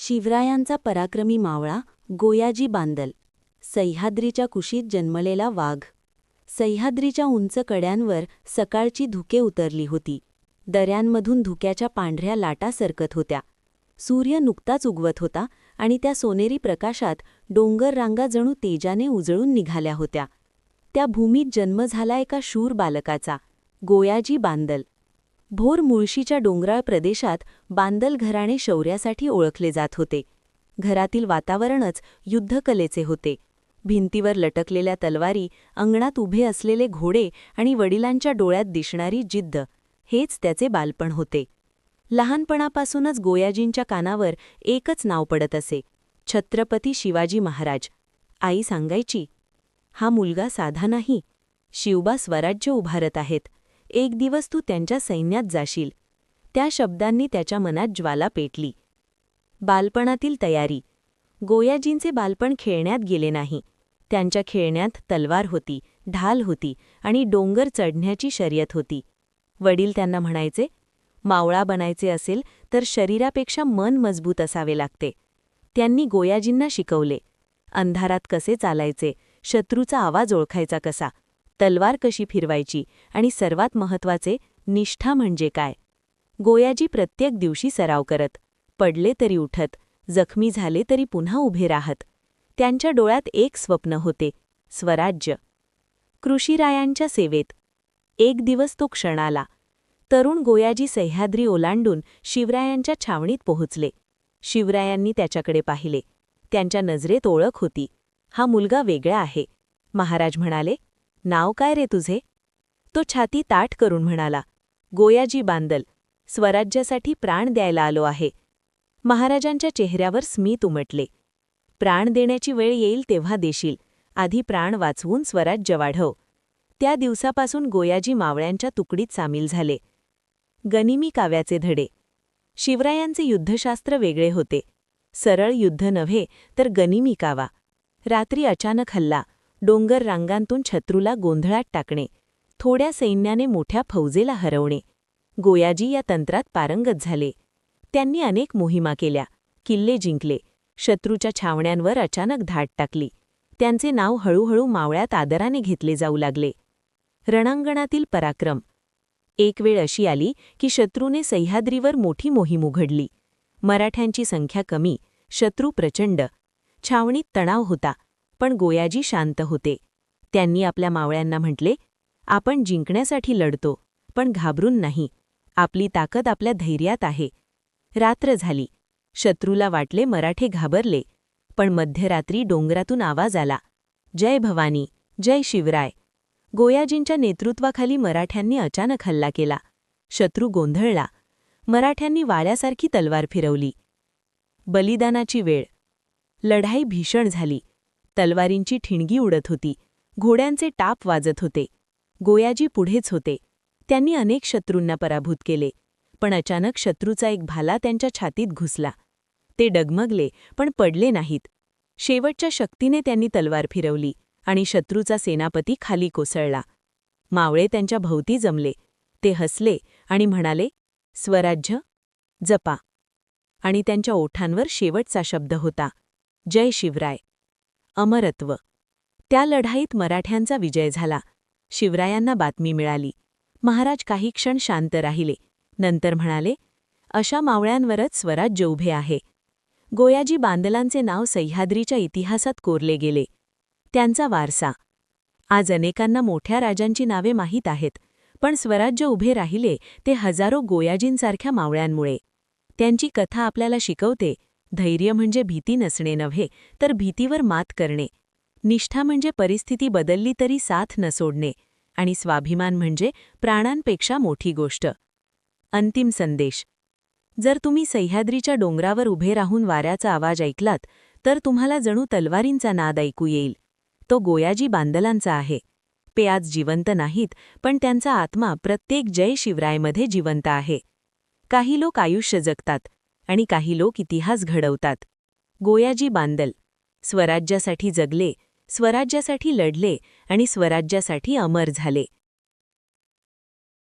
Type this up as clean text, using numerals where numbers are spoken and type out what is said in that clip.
शिवरायांचा पराक्रमी मावळा गोयाजी बांदल. सह्याद्रीच्या कुशीत जन्मलेला वाघ. सह्याद्रीच्या उंच कड्यांवर सकाळची धुके उतरली होती. दऱ्यांमधून धुक्याच्या पांढऱ्या लाटा सरकत होत्या. सूर्य नुकताच उगवत होता आणि त्या सोनेरी प्रकाशात डोंगर रांगा जणू तेजाने उजळून निघाल्या होत्या. त्या भूमीत जन्म झाला एका शूर बालकाचा, गोयाजी बांदल. भोर मुळशीच्या डोंगराळ प्रदेशात बांदल घराणे शौर्यासाठी ओळखले जात होते. घरातील वातावरणच युद्धकलेचे होते. भिंतीवर लटकलेल्या तलवारी, अंगणात उभे असलेले घोडे आणि वडिलांच्या डोळ्यात दिसणारी जिद्द, हेच त्याचे बालपण होते. लहानपणापासूनच गोयाजींच्या कानावर एकच नाव पडत असे, छत्रपती शिवाजी महाराज. आई सांगायची, हा मुलगा साधा नाही, शिवबा स्वराज्य उभारत आहेत. एक दिवस तू त्यांच्या सैन्यात जाशील. त्या शब्दांनी त्याच्या मनात ज्वाला पेटली. बालपणातील तयारी. गोयाजींचे बालपण खेळण्यात गेले नाही. त्यांच्या खेळण्यात तलवार होती, ढाल होती आणि डोंगर चढण्याची शर्यत होती. वडील त्यांना म्हणायचे, मावळा बनायचे असेल तर शरीरापेक्षा मन मजबूत असावे लागते. त्यांनी गोयाजींना शिकवले, अंधारात कसे चालायचे, शत्रूचा आवाज ओळखायचा कसा, तलवार कशी फिरवायची आणि सर्वात महत्त्वाचे, निष्ठा म्हणजे काय. गोयाजी प्रत्येक दिवशी सराव करत, पडले तरी उठत, जखमी झाले तरी पुन्हा उभे राहत. त्यांच्या डोळ्यात एक स्वप्न होते, स्वराज्य. कृषीरायांच्या सेवेत. एक दिवस तो क्षण आला. तरुण गोयाजी सह्याद्री ओलांडून शिवरायांच्या छावणीत पोहोचले. शिवरायांनी त्याच्याकडे पाहिले. त्यांच्या नजरेत ओळख होती, हा मुलगा वेगळा आहे. महाराज म्हणाले, नाव काय रे तुझे? तो छाती ताठ करून म्हणाला, गोयाजी बांदल, स्वराज्यासाठी प्राण द्यायला आलो आहे. महाराजांच्या चेहऱ्यावर स्मित उमटले. प्राण देण्याची वेळ येईल तेव्हा देशील, आधी प्राण वाचवून स्वराज्य वाढव. त्या दिवसापासून गोयाजी मावळ्यांच्या तुकडीत सामील झाले. गनिमी काव्याचे धडे. शिवरायांचे युद्धशास्त्र वेगळे होते. सरळ युद्ध नव्हे तर गनिमी कावा. रात्री अचानक हल्ला, डोंगर रांगांतून शत्रूला गोंधळात टाकणे, थोड्या सैन्याने मोठ्या फौजेला हरवणे. गोयाजी या तंत्रात पारंगत झाले. त्यांनी अनेक मोहिमा केल्या, किल्ले जिंकले, शत्रूच्या छावण्यांवर अचानक धाड टाकली. त्यांचे नाव हळूहळू मावळ्यात आदराने घेतले जाऊ लागले. रणांगणातील पराक्रम. एक वेळ अशी आली की शत्रूने सह्याद्रीवर मोठी मोहीम उघडली. मराठ्यांची संख्या कमी, शत्रू प्रचंड. छावणीत तणाव होता, पण गोयाजी शांत होते. त्यांनी आपल्या मावळ्यांना म्हटले, आपण जिंकण्यासाठी लढतो, पण घाबरून नाही. आपली ताकद आपल्या धैर्यात आहे. रात्र झाली. शत्रूला वाटले मराठे घाबरले, पण मध्यरात्री डोंगरातून आवाज आला, जय भवानी, जय शिवराय. गोयाजींच्या नेतृत्वाखाली मराठ्यांनी अचानक हल्ला केला. शत्रू गोंधळला. मराठ्यांनी वाळ्यासारखी तलवार फिरवली. बलिदानाची वेळ. लढाई भीषण झाली. तलवारींची ठिणगी उडत होती, घोड्यांचे टाप वाजत होते. गोयाजी पुढेच होते. त्यांनी अनेक शत्रूंना पराभूत केले, पण अचानक शत्रूचा एक भाला त्यांच्या छातीत घुसला. ते डगमगले, पण पडले नाहीत. शेवटच्या शक्तीने त्यांनी तलवार फिरवली आणि शत्रूचा सेनापती खाली कोसळला. मावळे त्यांच्या भोवती जमले. ते हसले आणि म्हणाले, स्वराज्य जपा. आणि त्यांच्या ओठांवर शेवटचा शब्द होता, जय शिवराय. अमरत्व. त्या लढाईत मराठ्यांचा विजय झाला. शिवरायांना बातमी मिळाली. महाराज काही क्षण शांत राहिले, नंतर म्हणाले, अशा मावळ्यांवरच स्वराज्य उभे आहे. गोयाजी बांदलांचे नाव सह्याद्रीच्या इतिहासात कोरले गेले. त्यांचा वारसा. आज अनेकांना मोठ्या राजांची नावे माहीत आहेत, पण स्वराज्य उभे राहिले ते हजारो गोयाजींसारख्या मावळ्यांमुळे. त्यांची कथा आपल्याला शिकवते, धैर्य म्हणजे भीती नसणे नव्हे, तर भीतीवर मात करणे. निष्ठा म्हणजे परिस्थिती बदलली तरी साथ न सोडणे. आणि स्वाभिमान म्हणजे प्राणांपेक्षा मोठी गोष्ट. अंतिम संदेश. जर तुम्ही सह्याद्रीच्या डोंगरावर उभे राहून वाऱ्याचा आवाज ऐकलात, तर तुम्हाला जणू तलवारींचा नाद ऐकू येईल. तो गोयाजी बांदलांचा आहे. ते आज जिवंत नाहीत, पण त्यांचा आत्मा प्रत्येक जय शिवरायमध्ये जिवंत आहे. काही लोक आयुष्य जगतात आणि काही लोक इतिहास घडवतात. गोयाजी बांदल स्वराज्यासाठी जगले, स्वराज्यासाठी लढले आणि स्वराज्यासाठी अमर झाले.